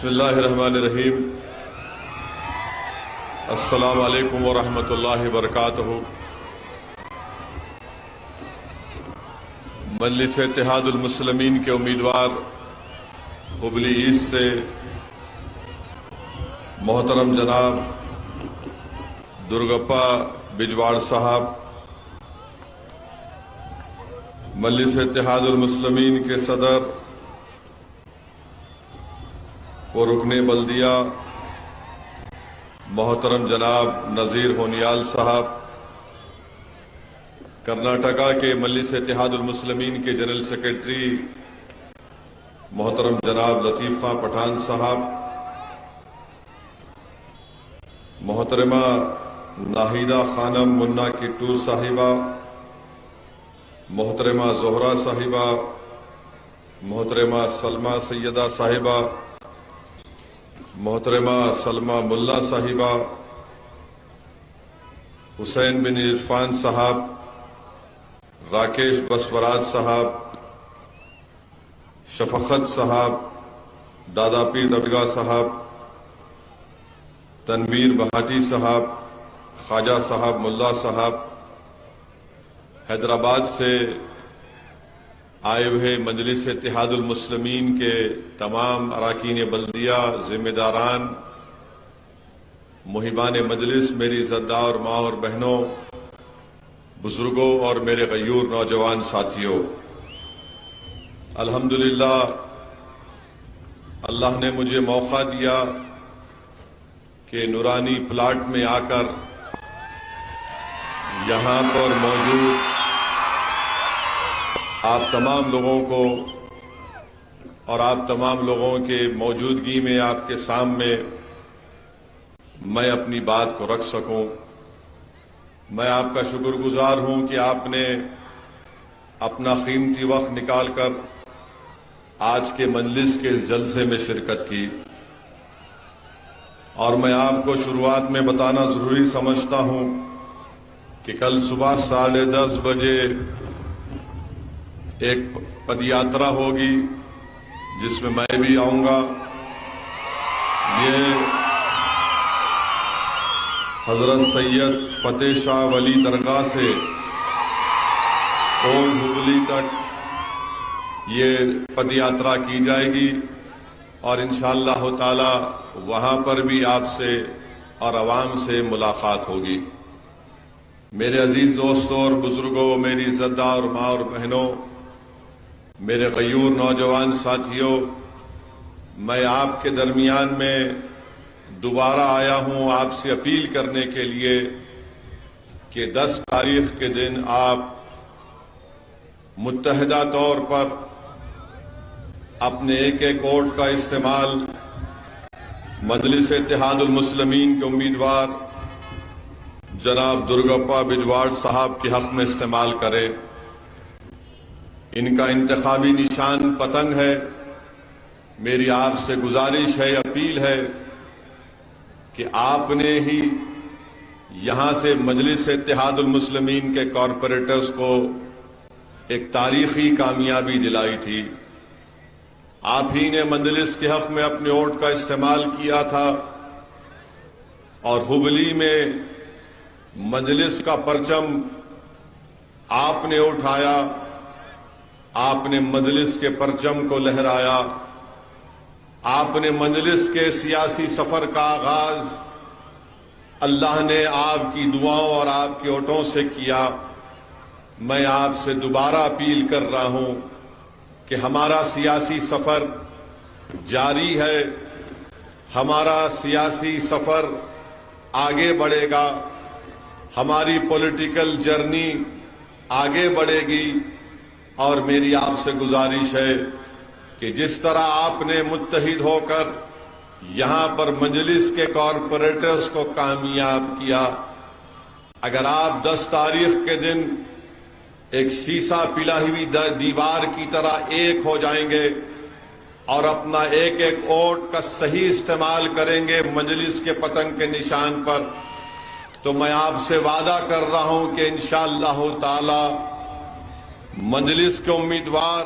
بسم اللہ الرحمن الرحیم۔ السلام علیکم ورحمۃ اللہ وبرکاتہ۔ مجلس اتحاد المسلمین کے امیدوار ہبلی ایسٹ سے محترم جناب درگپا بجواڑ صاحب، مجلس اتحاد المسلمین کے صدر و رکن بلدیہ محترم جناب نذیر ہونیال صاحب، کرناٹکا کے مجلس اتحاد المسلمین کے جنرل سیکرٹری محترم جناب لطیف خان پٹھان صاحب، محترمہ ناہیدہ خانم منا کٹور صاحبہ، محترمہ زہرہ صاحبہ، محترمہ سلمہ سیدہ صاحبہ، محترمہ سلمہ ملا صاحبہ، حسین بن عرفان صاحب، راکیش بسوراج صاحب، شفقت صاحب، دادا پیر درگاہ صاحب، تنویر بھاٹی صاحب، خواجہ صاحب ملا صاحب، حیدرآباد سے آئے ہوئے مجلس اتحاد المسلمین کے تمام اراکین بلدیہ، ذمہ داران، محبان مجلس، میری عزتدار ماں اور بہنوں، بزرگوں اور میرے غیور نوجوان ساتھیوں، الحمدللہ اللہ نے مجھے موقع دیا کہ نورانی پلاٹ میں آ کر یہاں پر موجود آپ تمام لوگوں کو اور آپ تمام لوگوں کے موجودگی میں آپ کے سامنے میں اپنی بات کو رکھ سکوں۔ میں آپ کا شکر گزار ہوں کہ آپ نے اپنا قیمتی وقت نکال کر آج کے مجلس کے جلسے میں شرکت کی، اور میں آپ کو شروعات میں بتانا ضروری سمجھتا ہوں کہ کل صبح 10:30 بجے ایک پد یاترا ہوگی جس میں میں بھی آؤں گا۔ یہ حضرت سید فتح شاہ ولی درگاہ سے اولڈ ہبلی تک یہ پد یاترا کی جائے گی، اور انشاءاللہ تعالی وہاں پر بھی آپ سے اور عوام سے ملاقات ہوگی۔ میرے عزیز دوستوں اور بزرگوں، میری عزتدار ماں اور بہنوں، میرے غیور نوجوان ساتھیوں، میں آپ کے درمیان میں دوبارہ آیا ہوں آپ سے اپیل کرنے کے لیے کہ 10 تاریخ کے دن آپ متحدہ طور پر اپنے ایک ایک ووٹ کا استعمال مجلس اتحاد المسلمین کے امیدوار جناب درگپا بجواڑ صاحب کے حق میں استعمال کریں۔ ان کا انتخابی نشان پتنگ ہے۔ میری آپ سے گزارش ہے، اپیل ہے کہ آپ نے ہی یہاں سے مجلس اتحاد المسلمین کے کارپوریٹرز کو ایک تاریخی کامیابی دلائی تھی۔ آپ ہی نے مجلس کے حق میں اپنے ووٹ کا استعمال کیا تھا، اور ہبلی میں مجلس کا پرچم آپ نے اٹھایا، آپ نے مجلس کے پرچم کو لہرایا، آپ نے مجلس کے سیاسی سفر کا آغاز اللہ نے آپ کی دعاؤں اور آپ کے ووٹوں سے کیا۔ میں آپ سے دوبارہ اپیل کر رہا ہوں کہ ہمارا سیاسی سفر جاری ہے، ہمارا سیاسی سفر آگے بڑھے گا، ہماری پولیٹیکل جرنی آگے بڑھے گی، اور میری آپ سے گزارش ہے کہ جس طرح آپ نے متحد ہو کر یہاں پر مجلس کے کارپوریٹرز کو کامیاب کیا، اگر آپ 10 تاریخ کے دن ایک شیشہ پلا ہوئی دیوار کی طرح ایک ہو جائیں گے اور اپنا ایک ایک ووٹ کا صحیح استعمال کریں گے مجلس کے پتنگ کے نشان پر، تو میں آپ سے وعدہ کر رہا ہوں کہ انشاءاللہ تعالی مجلس کے امیدوار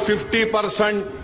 50%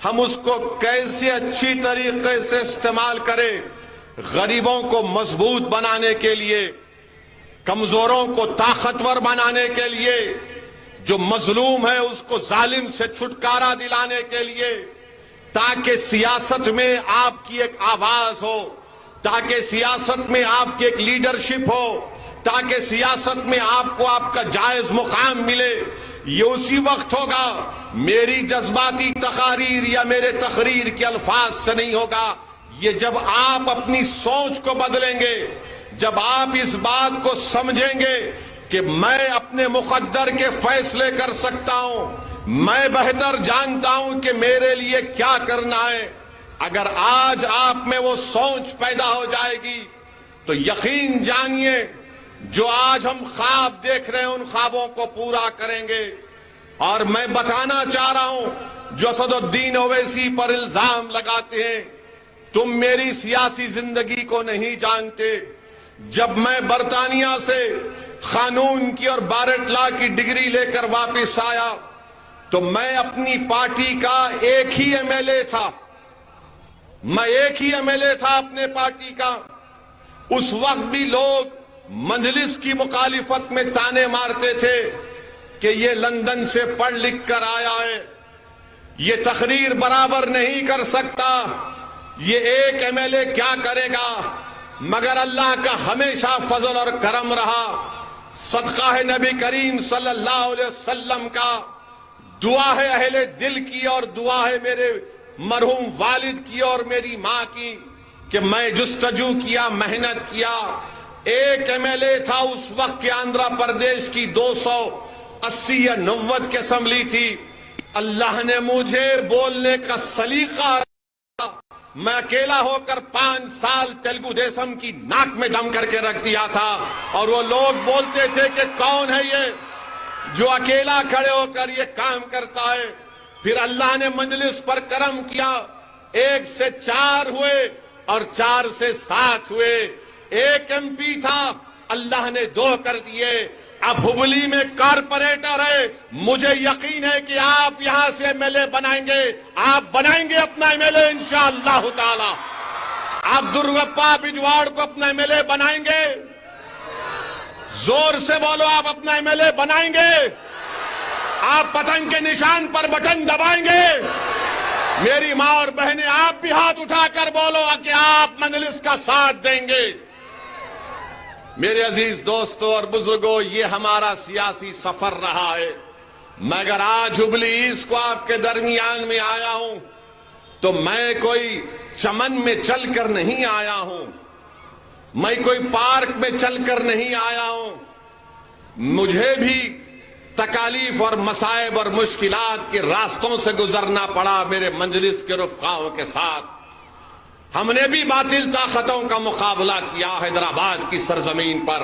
ہم اس کو کیسے اچھی طریقے سے استعمال کریں، غریبوں کو مضبوط بنانے کے لیے، کمزوروں کو طاقتور بنانے کے لیے، جو مظلوم ہے اس کو ظالم سے چھٹکارا دلانے کے لیے، تاکہ سیاست میں آپ کی ایک آواز ہو، تاکہ سیاست میں آپ کی ایک لیڈرشپ ہو، تاکہ سیاست میں آپ کو آپ کا جائز مقام ملے۔ یہ اسی وقت ہوگا، میری جذباتی تقاریر یا میرے تقریر کے الفاظ سے نہیں ہوگا، یہ جب آپ اپنی سوچ کو بدلیں گے، جب آپ اس بات کو سمجھیں گے کہ میں اپنے مقدر کے فیصلے کر سکتا ہوں، میں بہتر جانتا ہوں کہ میرے لیے کیا کرنا ہے۔ اگر آج آپ میں وہ سوچ پیدا ہو جائے گی تو یقین جانیے جو آج ہم خواب دیکھ رہے ہیں ان خوابوں کو پورا کریں گے۔ اور میں بتانا چاہ رہا ہوں جو اسد الدین اویسی پر الزام لگاتے ہیں، تم میری سیاسی زندگی کو نہیں جانتے۔ جب میں برطانیہ سے قانون کی اور بارٹ لا کی ڈگری لے کر واپس آیا تو میں اپنی پارٹی کا ایک ہی ایم ایل اے تھا، میں ایک ہی ایم ایل اے تھا اپنے پارٹی کا۔ اس وقت بھی لوگ مجلس کی مخالفت میں تانے مارتے تھے کہ یہ لندن سے پڑھ لکھ کر آیا ہے، یہ تقریر برابر نہیں کر سکتا، یہ ایک ایم ایل اے کیا کرے گا؟ مگر اللہ کا ہمیشہ فضل اور کرم رہا، صدقہ ہے نبی کریم صلی اللہ علیہ وسلم کا، دعا ہے اہل دل کی اور دعا ہے میرے مرحوم والد کی اور میری ماں کی کہ میں جستجو کیا، محنت کیا۔ ایک ایم ایل اے تھا اس وقت کے آندھرا پردیش کی 280 یا 90 کی اسمبلی تھی۔ اللہ نے مجھے بولنے کا سلیقہ، میں اکیلا ہو کر 5 سال تیلگو دیسم کی ناک میں دم کر کے رکھ دیا تھا، اور وہ لوگ بولتے تھے کہ کون ہے یہ جو اکیلا کھڑے ہو کر یہ کام کرتا ہے۔ پھر اللہ نے مجلس پر کرم کیا، 1 سے 4 ہوئے اور 4 سے 7 ہوئے۔ ایک ایم پی تھا، اللہ نے 2 کر دیے۔ اب ہبلی میں کارپوریٹر ہے، مجھے یقین ہے کہ آپ یہاں سے ایم ایل اے بنائیں گے، آپ بنائیں گے اپنا ایم ایل اے انشاءاللہ تعالی۔ آپ درگپا بجواڑ کو اپنا ایم ایل اے بنائیں گے؟ زور سے بولو، آپ اپنا ایم ایل اے بنائیں گے؟ آپ پتنگ کے نشان پر بٹن دبائیں گے؟ میری ماں اور بہنیں آپ بھی ہاتھ اٹھا کر بولو کہ آپ مجلس کا ساتھ دیں گے۔ میرے عزیز دوستوں اور بزرگوں، یہ ہمارا سیاسی سفر رہا ہے۔ مگر آج ہبلی ایسٹ کو آپ کے درمیان میں آیا ہوں تو میں کوئی چمن میں چل کر نہیں آیا ہوں، میں کوئی پارک میں چل کر نہیں آیا ہوں۔ مجھے بھی تکالیف اور مصائب اور مشکلات کے راستوں سے گزرنا پڑا میرے مجلس کے رفقاؤں کے ساتھ۔ ہم نے بھی باطل طاقتوں کا مقابلہ کیا حیدرآباد کی سرزمین پر،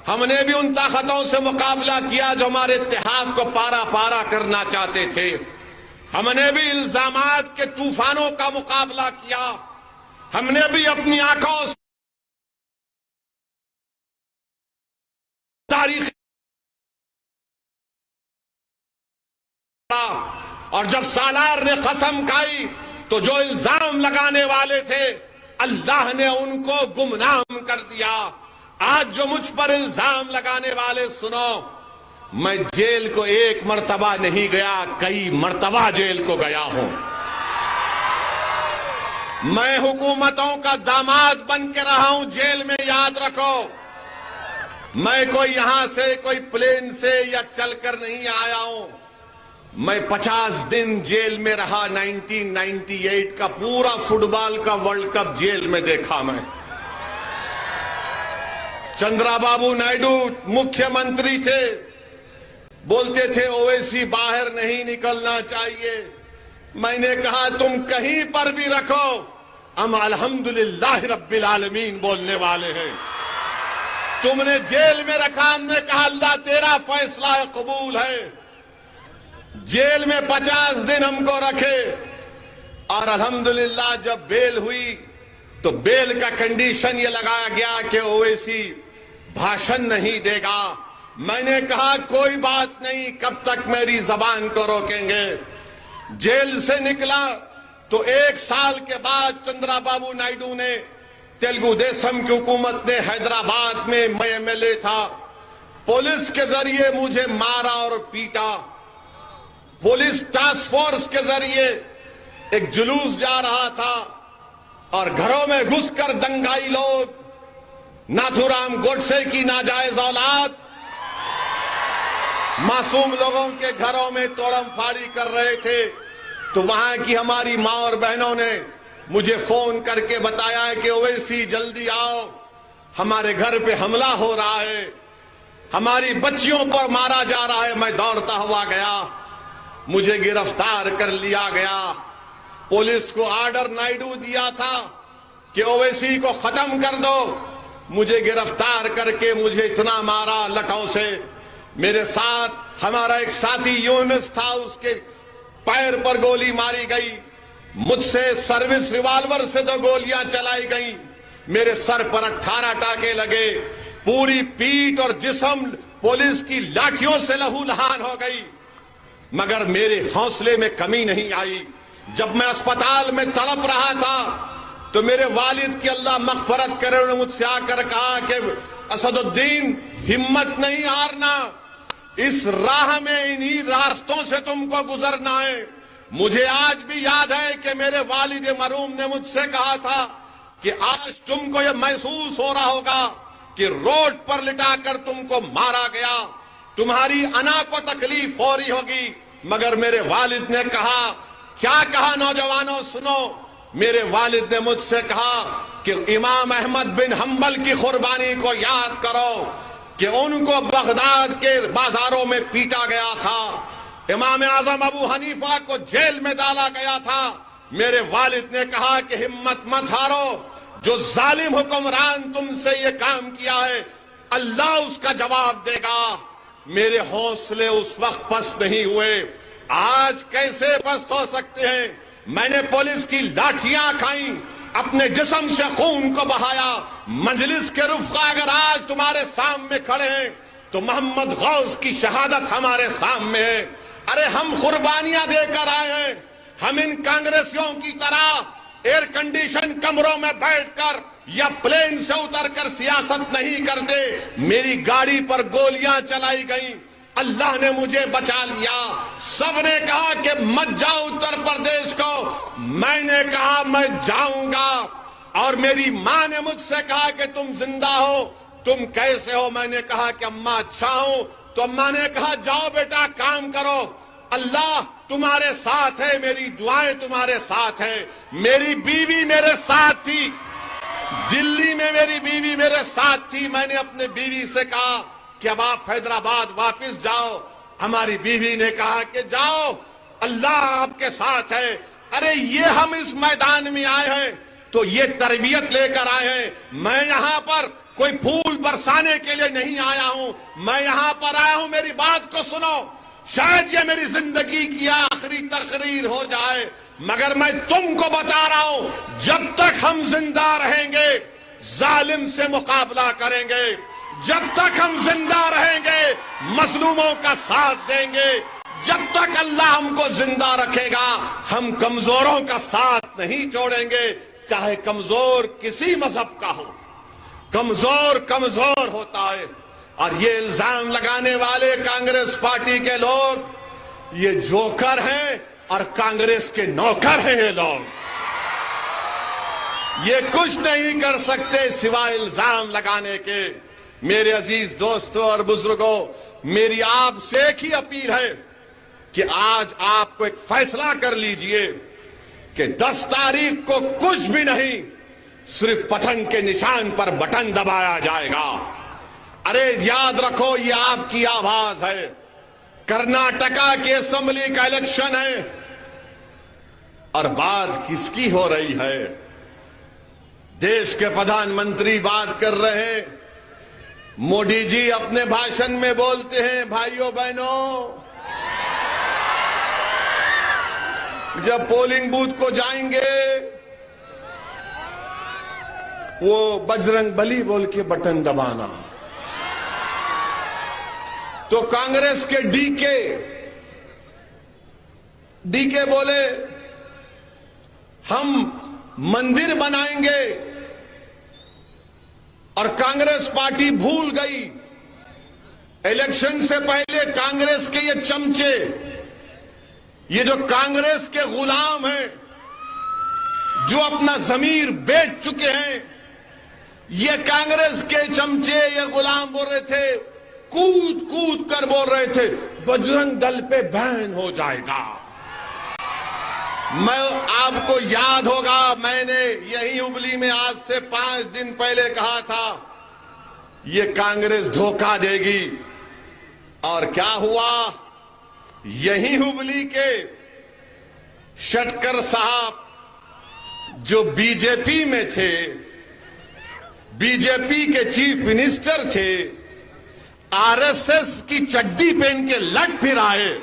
ہم نے بھی ان طاقتوں سے مقابلہ کیا جو ہمارے اتحاد کو پارا پارا کرنا چاہتے تھے، ہم نے بھی الزامات کے طوفانوں کا مقابلہ کیا، ہم نے بھی اپنی آنکھوں سے تاریخ، اور جب سالار نے قسم کھائی تو جو الزام لگانے والے تھے اللہ نے ان کو گمنام کر دیا۔ آج جو مجھ پر الزام لگانے والے سنو، میں جیل کو 1 مرتبہ نہیں گیا، کئی مرتبہ جیل کو گیا ہوں۔ میں حکومتوں کا داماد بن کے رہا ہوں جیل میں، یاد رکھو۔ میں کوئی یہاں سے کوئی پلین سے یا چل کر نہیں آیا ہوں، میں 50 دن جیل میں رہا۔ 1998 کا پورا فٹ بال کا ورلڈ کپ جیل میں دیکھا میں۔ چندرا بابو نائیڈو مکھیہ منتری تھے، بولتے تھے اویسی باہر نہیں نکلنا چاہیے۔ میں نے کہا تم کہیں پر بھی رکھو، ہم الحمدللہ رب العالمین بولنے والے ہیں۔ تم نے جیل میں رکھا، ہم نے کہا اللہ تیرا فیصلہ قبول ہے۔ جیل میں 50 دن ہم کو رکھے، اور الحمدللہ جب بیل ہوئی تو بیل کا کنڈیشن یہ لگایا گیا کہ اویسی بھاشن نہیں دے گا۔ میں نے کہا کوئی بات نہیں، کب تک میری زبان کو روکیں گے۔ جیل سے نکلا تو 1 سال کے بعد چندرا بابو نائیڈو نے تیلگو دیسم کی حکومت نے حیدرآباد میں MLA تھا، پولیس کے ذریعے مجھے مارا اور پیٹا. پولیس ٹاسک فورس کے ذریعے ایک جلوس جا رہا تھا اور گھروں میں گھس کر دنگائی لوگ ناتھو رام گوڈسے کی ناجائز اولاد معصوم لوگوں کے گھروں میں توڑم پھاڑی کر رہے تھے. تو وہاں کی ہماری ماں اور بہنوں نے مجھے فون کر کے بتایا کہ اویسی جلدی آؤ، ہمارے گھر پہ حملہ ہو رہا ہے، ہماری بچیوں پر مارا جا رہا ہے. میں دوڑتا ہوا گیا، مجھے گرفتار کر لیا گیا. پولیس کو آرڈر نائیڈو دیا تھا کہ اویسی کو ختم کر دو. مجھے گرفتار کر کے مجھے اتنا مارا لٹوں سے. میرے ساتھ ہمارا ایک ساتھی یونس تھا، اس کے پیر پر گولی ماری گئی. مجھ سے سروس ریوالور سے 2 گولیاں چلائی گئیں. میرے سر پر 18 ٹانکے لگے. پوری پیٹھ اور جسم پولیس کی لاٹھیوں سے لہو لہان ہو گئی، مگر میرے حوصلے میں کمی نہیں آئی. جب میں اسپتال میں تڑپ رہا تھا تو میرے والد کی اللہ مغفرت کرے، انہوں نے مجھ سے آ کر کہا کہ اسد الدین ہمت نہیں ہارنا، اس راہ میں انہی راستوں سے تم کو گزرنا ہے. مجھے آج بھی یاد ہے کہ میرے والد مرحوم نے مجھ سے کہا تھا کہ آج تم کو یہ محسوس ہو رہا ہوگا کہ روڈ پر لٹا کر تم کو مارا گیا، تمہاری انا کو تکلیف ہو رہی ہوگی. مگر میرے والد نے کہا، کیا کہا نوجوانوں سنو. میرے والد نے مجھ سے کہا کہ امام احمد بن حنبل کی قربانی کو یاد کرو کہ ان کو بغداد کے بازاروں میں پیٹا گیا تھا. امام اعظم ابو حنیفہ کو جیل میں ڈالا گیا تھا. میرے والد نے کہا کہ ہمت مت ہارو، جو ظالم حکمران تم سے یہ کام کیا ہے اللہ اس کا جواب دے گا. میرے حوصلے اس وقت پست نہیں ہوئے. آج کیسے پست ہو سکتے ہیں؟ میں نے پولیس کی لاٹھیاں کھائیں، اپنے جسم سے خون کو بہایا. مجلس کے رفقا اگر آج تمہارے سامنے کھڑے ہیں تو محمد غوث کی شہادت ہمارے سامنے ہے. ارے ہم قربانیاں دے کر آئے ہیں. ہم ان کانگریسیوں کی طرح ایئر کنڈیشن کمروں میں بیٹھ کر یا پلین سے اتر کر سیاست نہیں کرتے. میری گاڑی پر گولیاں چلائی گئیں، اللہ نے مجھے بچا لیا. سب نے کہا کہ مت جاؤ اتر پردیش کو، میں نے کہا میں جاؤں گا. اور میری ماں نے مجھ سے کہا کہ تم زندہ ہو، تم کیسے ہو؟ میں نے کہا کہ اماں اچھا ہوں. تو اماں نے کہا جاؤ بیٹا کام کرو، اللہ تمہارے ساتھ ہے، میری دعائیں تمہارے ساتھ ہیں. میری بیوی میرے ساتھ تھی، دلی میں میری بیوی میرے ساتھ تھی. میں نے اپنے بیوی سے کہا کہ اب آپ حیدرآباد واپس جاؤ. ہماری بیوی نے کہا کہ جاؤ، اللہ آپ کے ساتھ ہے. ارے یہ ہم اس میدان میں آئے ہیں تو یہ تربیت لے کر آئے ہیں. میں یہاں پر کوئی پھول برسانے کے لیے نہیں آیا ہوں، میں یہاں پر آیا ہوں. میری بات کو سنو، شاید یہ میری زندگی کی آخری تقریر ہو جائے، مگر میں تم کو بتا رہا ہوں جب تک ہم زندہ رہیں گے ظالم سے مقابلہ کریں گے. جب تک ہم زندہ رہیں گے مظلوموں کا ساتھ دیں گے. جب تک اللہ ہم کو زندہ رکھے گا ہم کمزوروں کا ساتھ نہیں چھوڑیں گے، چاہے کمزور کسی مذہب کا ہو. کمزور کمزور ہوتا ہے. اور یہ الزام لگانے والے کانگریس پارٹی کے لوگ یہ جوکر ہیں اور کانگریس کے نوکر ہیں. یہ لوگ یہ کچھ نہیں کر سکتے سوائے الزام لگانے کے. میرے عزیز دوستوں اور بزرگوں، میری آپ سے ایک ہی اپیل ہے کہ آج آپ کو ایک فیصلہ کر لیجئے کہ 10 تاریخ کو کچھ بھی نہیں، صرف پتنگ کے نشان پر بٹن دبایا جائے گا. ارے یاد رکھو یہ آپ کی آواز ہے. کرناٹکا کی اسمبلی کا الیکشن ہے اور بات کس کی ہو رہی ہے؟ دیش کے پردھان منتری بات کر رہے ہیں، موڈی جی اپنے بھاشن میں بولتے ہیں بھائیوں بہنوں جب پولنگ بوتھ کو جائیں گے وہ بجرنگ بلی بول کے بٹن دبانا. تو کانگریس کے ڈی کے بولے ہم مندر بنائیں گے اور کانگریس پارٹی بھول گئی. الیکشن سے پہلے کانگریس کے یہ چمچے، یہ جو کانگریس کے غلام ہیں، جو اپنا ضمیر بیچ چکے ہیں، یہ کانگریس کے چمچے، یہ غلام بول رہے تھے، کود کود کر بول رہے تھے بجرنگ دل پہ بین ہو جائے گا. میں آپ کو یاد ہوگا، میں نے یہی ہبلی میں آج سے 5 دن پہلے کہا تھا یہ کانگریس دھوکہ دے گی، اور کیا ہوا؟ یہی ہبلی کے شٹکر صاحب جو بی جے پی میں تھے، بی جے پی کے چیف منسٹر تھے، آر ایس ایس کی چڈی پہن کے لٹ پھر آئے،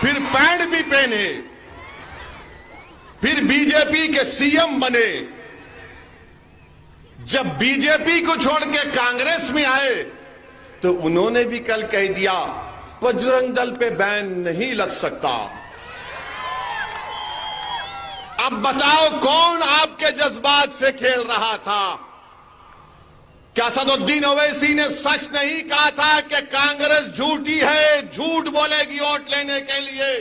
پھر پینٹ بھی پہنے، پھر بی جے پی کے سی ایم بنے. جب بی جے پی کو چھوڑ کے کانگریس میں آئے تو انہوں نے بھی کل کہہ دیا بجرنگ دل پہ بین نہیں لگ سکتا. اب بتاؤ کون آپ کے جذبات سے کھیل رہا تھا؟ کیا اسد الدین اویسی نے سچ نہیں کہا تھا کہ کانگریس جھوٹی ہے، جھوٹ بولے گی ووٹ لینے کے لیے؟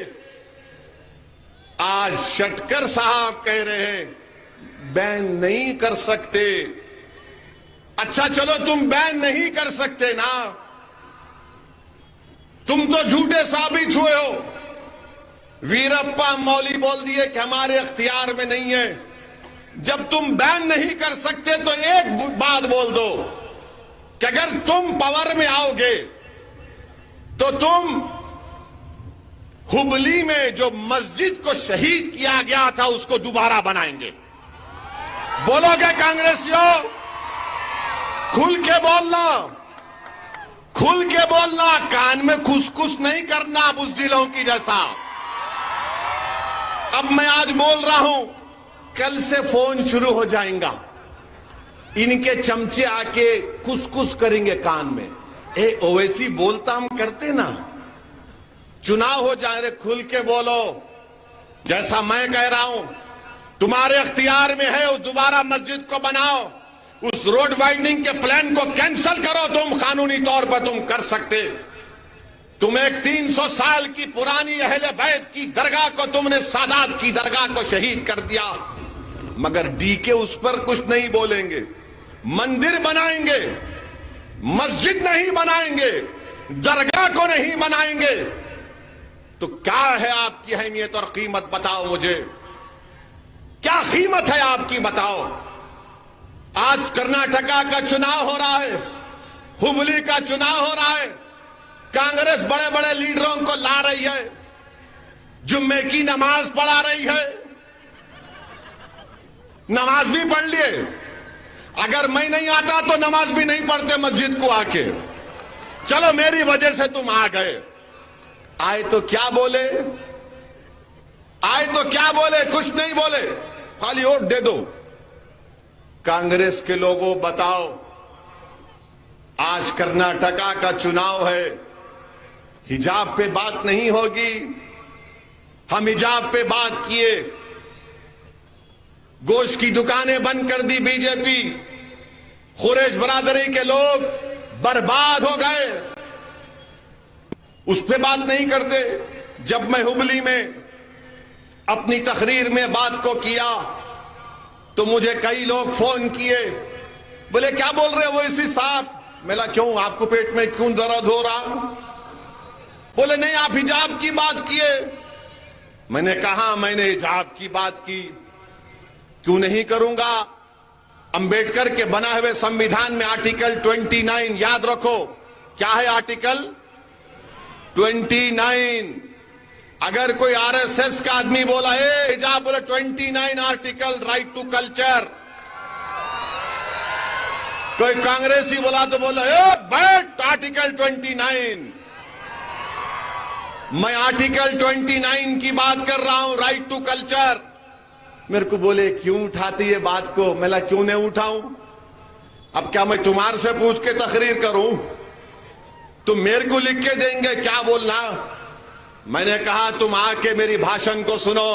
آج شٹکر صاحب کہہ رہے ہیں بین نہیں کر سکتے. اچھا چلو تم بین نہیں کر سکتے نا، تم تو جھوٹے ثابت ہوئے ہو. ویرپا مولی بول دیے کہ ہمارے اختیار میں نہیں ہے. جب تم بین نہیں کر سکتے تو ایک بات بول دو کہ اگر تم پاور میں آؤ گے تو تم ہبلی میں جو مسجد کو شہید کیا گیا تھا اس کو دوبارہ بنائیں گے. بولو گے کانگریسیوں؟ کھل کے بولنا، کھل کے بولنا، کان میں کھس کھس نہیں کرنا بزدلوں کی جیسا. اب میں آج بول رہا ہوں، کل سے فون شروع ہو جائیں گا، ان کے چمچے آ کے کس کس کریں گے کان میں. اویسی بولتا ہم کرتے نا، چناؤ ہو جائے رہے کھل کے بولو. جیسا میں کہہ رہا ہوں تمہارے اختیار میں ہے، اس دوبارہ مسجد کو بناؤ، اس روڈ وائڈنگ کے پلان کو کینسل کرو. تم قانونی طور پر تم کر سکتے. تم ایک 300 سال کی پرانی اہل بیت کی درگاہ کو تم نے سادات کی درگاہ کو شہید کر دیا، مگر ڈی کے اس پر کچھ نہیں بولیں گے. مندر بنائیں گے، مسجد نہیں بنائیں گے، درگاہ کو نہیں بنائیں گے. تو کیا ہے آپ کی اہمیت اور قیمت؟ بتاؤ مجھے، کیا قیمت ہے آپ کی؟ بتاؤ. آج کرناٹکا کا چناؤ ہو رہا ہے، ہبلی کا چناؤ ہو رہا ہے، کانگریس بڑے بڑے لیڈروں کو لا رہی ہے، جمعے کی نماز پڑھا رہی ہے. نماز بھی پڑھ لیے، اگر میں نہیں آتا تو نماز بھی نہیں پڑھتے مسجد کو آ کے. چلو میری وجہ سے تم آ گئے. آئے تو کیا بولے؟ آئے تو کیا بولے؟ کچھ نہیں بولے، خالی ووٹ دے دو. کانگریس کے لوگوں بتاؤ، آج کرناٹکا کا چناؤ ہے، حجاب پہ بات نہیں ہوگی. ہم حجاب پہ بات کیے، گوشت کی دکانیں بند کر دی بی جے پی، قریش برادری کے لوگ برباد ہو گئے، اس پہ بات نہیں کرتے. جب میں ہبلی میں اپنی تقریر میں بات کو کیا تو مجھے کئی لوگ فون کیے، بولے کیا بول رہے وہ اسی صاحب؟ میں کہا کیوں، آپ کو پیٹ میں کیوں درد ہو رہا؟ بولے نہیں آپ حجاب کی بات کیے. میں نے کہا میں نے حجاب کی بات کی، کیوں نہیں کروں گا؟ امبیڈکر کے بنا ہوئے سمویدھان میں آرٹیکل 29 یاد رکھو. کیا ہے آرٹیکل 29؟ اگر کوئی آر ایس ایس کا آدمی بولا حجاب، بولے 29 آرٹیکل رائٹ ٹو کلچر. کوئی کانگریسی بولا تو بولا بیٹ آرٹیکل 29. میں آرٹیکل 29 کی بات کر رہا ہوں، رائٹ ٹو کلچر. میرے کو بولے کیوں اٹھاتی ہے بات کو؟ میں کہا کیوں نہیں اٹھاؤں؟ اب کیا میں تمہارے سے پوچھ کے تقریر کروں؟ تم میرے کو لکھ کے دیں گے کیا بولنا؟ میں نے کہا تم آ کے میری بھاشن کو سنو.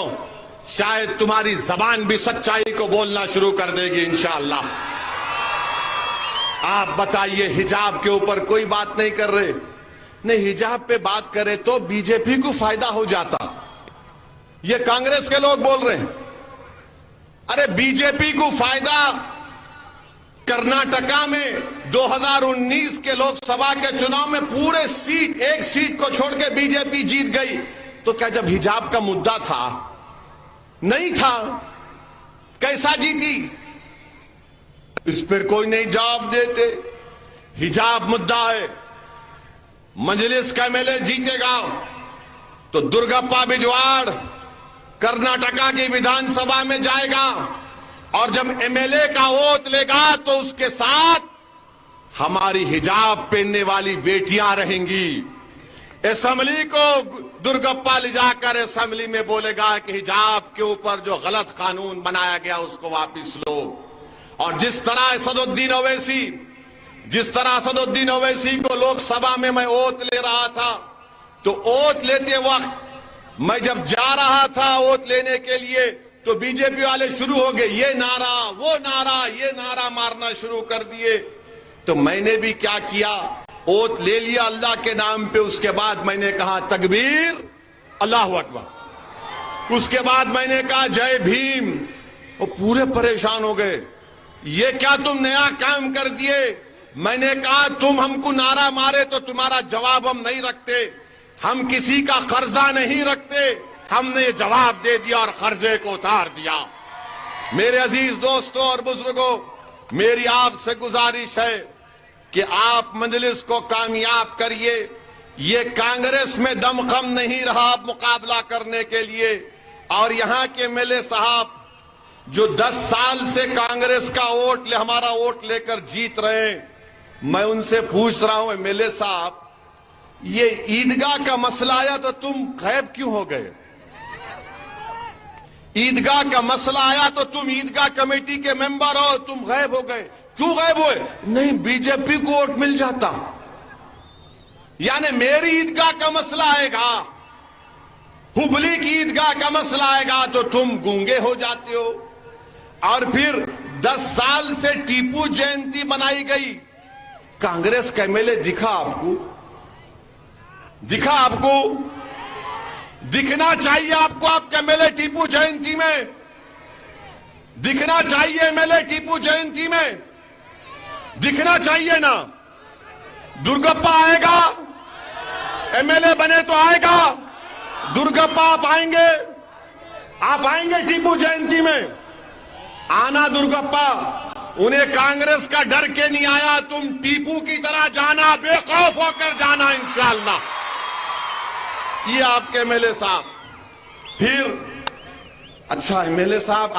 شاید تمہاری زبان بھی سچائی کو بولنا شروع کر دے گی انشاءاللہ۔ آپ بتائیے، حجاب کے اوپر کوئی بات نہیں کر رہے؟ نہیں، حجاب پہ بات کرے تو بی جے پی کو فائدہ ہو جاتا، یہ کانگریس کے لوگ بول رہے ہیں۔ ارے بی جے پی کو فائدہ، کرناٹکا میں 2019 کے لوک سبھا کے چناؤ میں پورے سیٹ، ایک سیٹ کو چھوڑ کے بی جے پی جیت گئی، تو کیا جب حجاب کا مدعا تھا؟ نہیں تھا، کیسا جیتی؟ اس پر کوئی نہیں جواب دیتے۔ حجاب مدعا ہے، مجلس کا ایم ایل اے جیتے گا تو درگپا بجواڑ کرناٹکا کی ویدھان سبھا میں جائے گا، اور جب ایم ایل اے کا ووٹ لے گا تو اس کے ساتھ ہماری حجاب پہننے والی بیٹیاں رہیں گی۔ اسمبلی کو درگپا لے جا کر اسمبلی میں بولے گا کہ حجاب کے اوپر جو غلط قانون بنایا گیا اس کو واپس لو۔ اور جس طرح اسد الدین اویسی کو لوک سبھا میں میں اوت لے رہا تھا، تو اوت لیتے وقت میں جب جا رہا تھا اوت لینے کے لیے، تو بی جے پی والے شروع ہو گئے، یہ نعرہ وہ نعرہ، یہ نعرہ مارنا شروع کر دیے۔ تو میں نے بھی کیا کیا، اوت لے لیا اللہ کے نام پہ، اس کے بعد میں نے کہا تکبیر، اللہ اکبر، اس کے بعد میں نے کہا جے بھیم، وہ پورے پریشان ہو گئے، یہ کیا تم نیا کام کر دیے؟ میں نے کہا تم ہم کو نعرہ مارے تو تمہارا جواب ہم نہیں رکھتے، ہم کسی کا قرضہ نہیں رکھتے، ہم نے یہ جواب دے دیا اور قرضے کو اتار دیا۔ میرے عزیز دوستوں اور بزرگوں، میری آپ سے گزارش ہے کہ آپ مجلس کو کامیاب کریے۔ یہ کانگریس میں دم خم نہیں رہا مقابلہ کرنے کے لیے، اور یہاں کے ایم ایل اے صاحب جو 10 سال سے کانگریس کا ہمارا ووٹ لے کر جیت رہے ہیں، میں ان سے پوچھ رہا ہوں ایم ایل اے صاحب، یہ عیدگاہ کا مسئلہ آیا تو تم غائب کیوں ہو گئے؟ عیدگاہ کا مسئلہ آیا تو تم عیدگاہ کمیٹی کے ممبر ہو، تم غائب ہو گئے، کیوں غائب ہوئے؟ نہیں، بی جے پی کو ووٹ مل جاتا، یعنی میری عیدگاہ کا مسئلہ آئے گا، ہبلی کی عیدگاہ کا مسئلہ آئے گا تو تم گونگے ہو جاتے ہو۔ اور پھر 10 سال سے ٹیپو جینتی بنائی گئی، کانگریس کا ایم ایل اے دکھا آپ کو؟ دکھنا چاہیے آپ کو، آپ کے ایم ایل اے ٹیپو جینتی میں دکھنا چاہیے، ایم ایل اے ٹیپو جینتی میں دکھنا چاہیے نا۔ درگپا آئے گا، ایم ایل اے بنے تو آئے گا، درگپا آپ آئیں گے ٹیپو جینتی میں؟ آنا درگپا، انہیں کانگریس کا ڈر کے نہیں آیا، تم ٹیپو کی طرح جانا، بے خوف ہو کر جانا انشاءاللہ۔ یہ آپ کے ایم ایل اے صاحب۔ پھر اچھا ایم ایل اے صاحب،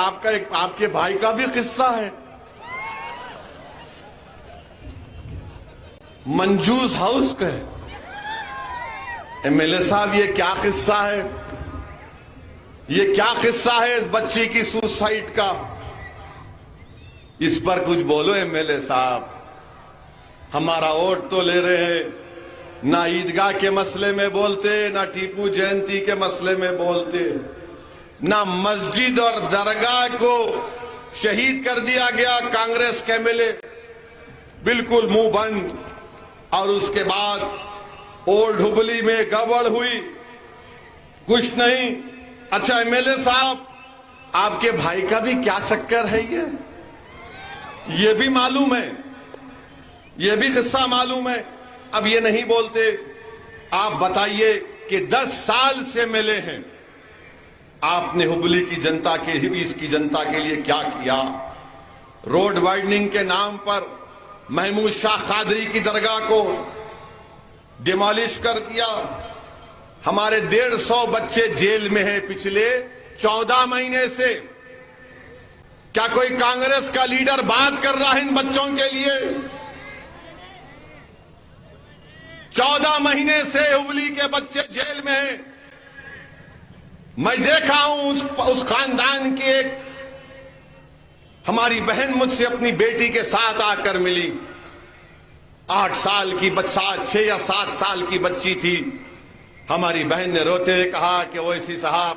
آپ کے بھائی کا بھی قصہ ہے، منجوز ہاؤس کا ہے۔ ایم ایل اے صاحب یہ کیا قصہ ہے؟ یہ کیا قصہ ہے اس بچی کی سوسائڈ کا؟ اس پر کچھ بولو ایم ایل اے صاحب، ہمارا ووٹ تو لے رہے ہیں، نہ عیدگاہ کے مسئلے میں بولتے، نہ ٹیپو جینتی کے مسئلے میں بولتے، نہ مسجد اور درگاہ کو شہید کر دیا گیا کانگریس کے ایم ایل اے، بالکل منہ بند۔ اور اس کے بعد اولڈ ہبلی میں گڑبڑ ہوئی، کچھ نہیں۔ اچھا ایم ایل اے صاحب، آپ کے بھائی کا بھی کیا چکر ہے یہ بھی معلوم ہے، یہ بھی قصہ معلوم ہے، اب یہ نہیں بولتے۔ آپ بتائیے کہ 10 سال سے ملے ہیں، آپ نے ہبلی کی جنتا کے، ہبیز کی جنتا کے لیے کیا کیا؟ روڈ وائڈننگ کے نام پر محمود شاہ قادری کی درگاہ کو ڈیمالش کر دیا، ہمارے 150 بچے جیل میں ہیں پچھلے 14 مہینے سے۔ کیا کوئی کانگریس کا لیڈر بات کر رہا ہے ان بچوں کے لیے؟ 14 مہینے سے ہبلی کے بچے جیل میں ہیں۔ میں دیکھا ہوں اس خاندان کی ایک ہماری بہن مجھ سے اپنی بیٹی کے ساتھ آ کر ملی، 8 سال کی 6 یا 7 سال کی بچی تھی۔ ہماری بہن نے روتے ہوئے کہا کہ اویسی صاحب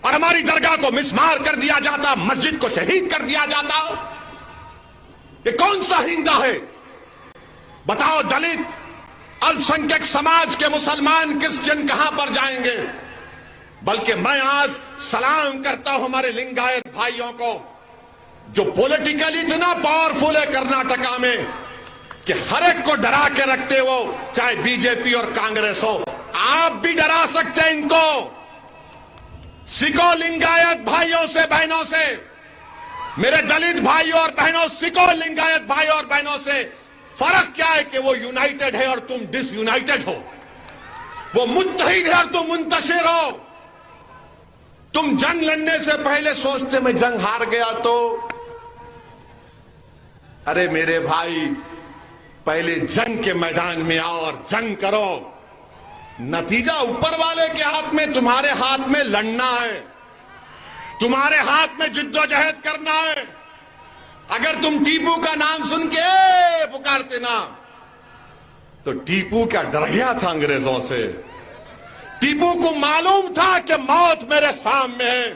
اور ہماری درگاہ کو مسمار کر دیا جاتا، مسجد کو شہید کر دیا جاتا. یہ کون سا ہندا ہے؟ بتاؤ دلت الپسنکھیک سماج کے مسلمان کس جن کہاں پر جائیں گے؟ بلکہ میں آج سلام کرتا ہوں ہمارے لنگایت بھائیوں کو جو پولیٹیکلی اتنا پاورفل ہے کرناٹکا میں کہ ہر ایک کو ڈرا کے رکھتے ہو، چاہے بی جے پی اور کانگریس ہو. آپ بھی ڈرا سکتے ہیں ان کو. سکھو لنگایت بھائیوں سے بہنوں سے، میرے دلت بھائیوں اور بہنوں، سکھو لنگایت بھائیوں اور بہنوں سے فرق کیا ہے کہ وہ یونائٹڈ ہے اور تم ڈس یونائٹڈ ہو. وہ متحد ہے اور تم منتشر ہو. تم جنگ لڑنے سے پہلے سوچتے میں جنگ ہار گیا تو. ارے میرے بھائی، پہلے جنگ کے میدان میں آؤ اور جنگ کرو. نتیجہ اوپر والے کے ہاتھ میں، تمہارے ہاتھ میں لڑنا ہے، تمہارے ہاتھ میں جد و جہد کرنا ہے. اگر تم ٹیپو کا نام سن کے پکارتے نا تو ٹیپو کیا ڈر گیا تھا انگریزوں سے؟ ٹیپو کو معلوم تھا کہ موت میرے سامنے ہے،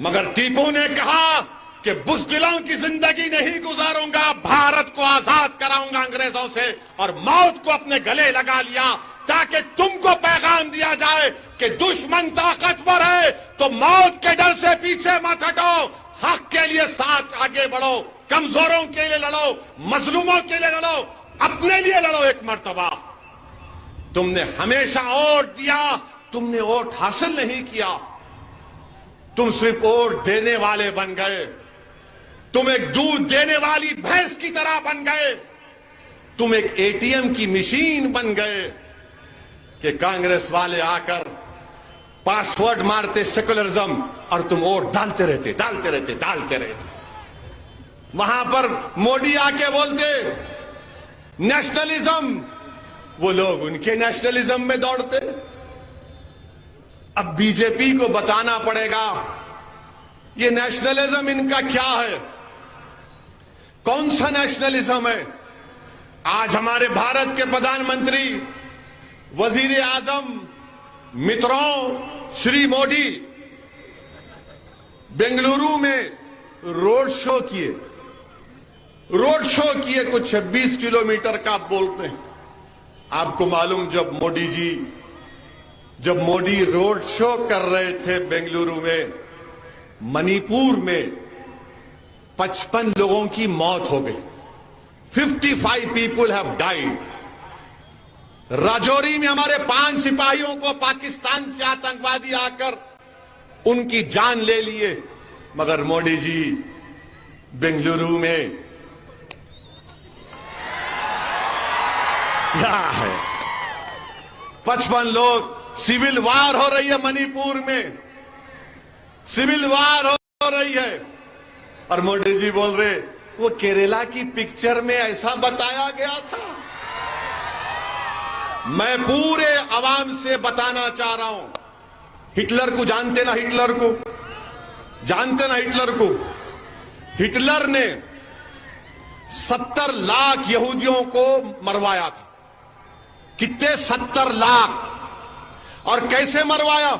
مگر ٹیپو نے کہا کہ بزدلوں کی زندگی نہیں گزاروں گا، بھارت کو آزاد کراؤں گا انگریزوں سے، اور موت کو اپنے گلے لگا لیا تاکہ تم کو پیغام دیا جائے کہ دشمن طاقتور ہے تو موت کے ڈر سے پیچھے مت ہٹو، حق کے لیے ساتھ آگے بڑھو، کمزوروں کے لیے لڑو، مظلوموں کے لیے لڑو، اپنے لیے لڑو. ایک مرتبہ تم نے ہمیشہ ووٹ دیا، تم نے ووٹ حاصل نہیں کیا، تم صرف ووٹ دینے والے بن گئے. تم ایک دودھ دینے والی بھینس کی طرح بن گئے. تم ایک اے ٹی ایم کی مشین بن گئے کہ کانگریس والے آ کر پاسورڈ مارتے سیکولرزم اور تم ووٹ ڈالتے رہتے. وہاں پر مودی آ کے بولتے نیشنلزم، وہ لوگ ان کے نیشنلزم میں دوڑتے. اب بی جے پی کو بتانا پڑے گا یہ نیشنلزم ان کا کیا ہے، کون سا نیشنلزم ہے. آج ہمارے بھارت کے پردھان منتری، وزیر اعظم متروں شری مودی بنگلورو میں روڈ شو کیے کچھ 26 کلومیٹر کا آپ بولتے ہیں. آپ کو معلوم جب مودی روڈ شو کر رہے تھے بنگلورو میں، منی پور میں 55 لوگوں کی موت ہو گئی. 55 people have died. راجوری میں ہمارے 5 سپاہیوں کو پاکستان سے آتنکوادی آ کر ان کی جان لے لیے، مگر مودی جی بنگلورو میں کیا ہے؟ 55 لوگ. سیول وار ہو رہی ہے منی پور میں، سیول وار ہو رہی ہے، اور مودی جی بول رہے وہ کیرلا کی پکچر میں ایسا بتایا گیا تھا. میں پورے عوام سے بتانا چاہ رہا ہوں، ہٹلر کو جانتے نا؟ ہٹلر نے 70 لاکھ یہودیوں کو مروایا تھا. کتنے؟ 70 لاکھ. اور کیسے مروایا؟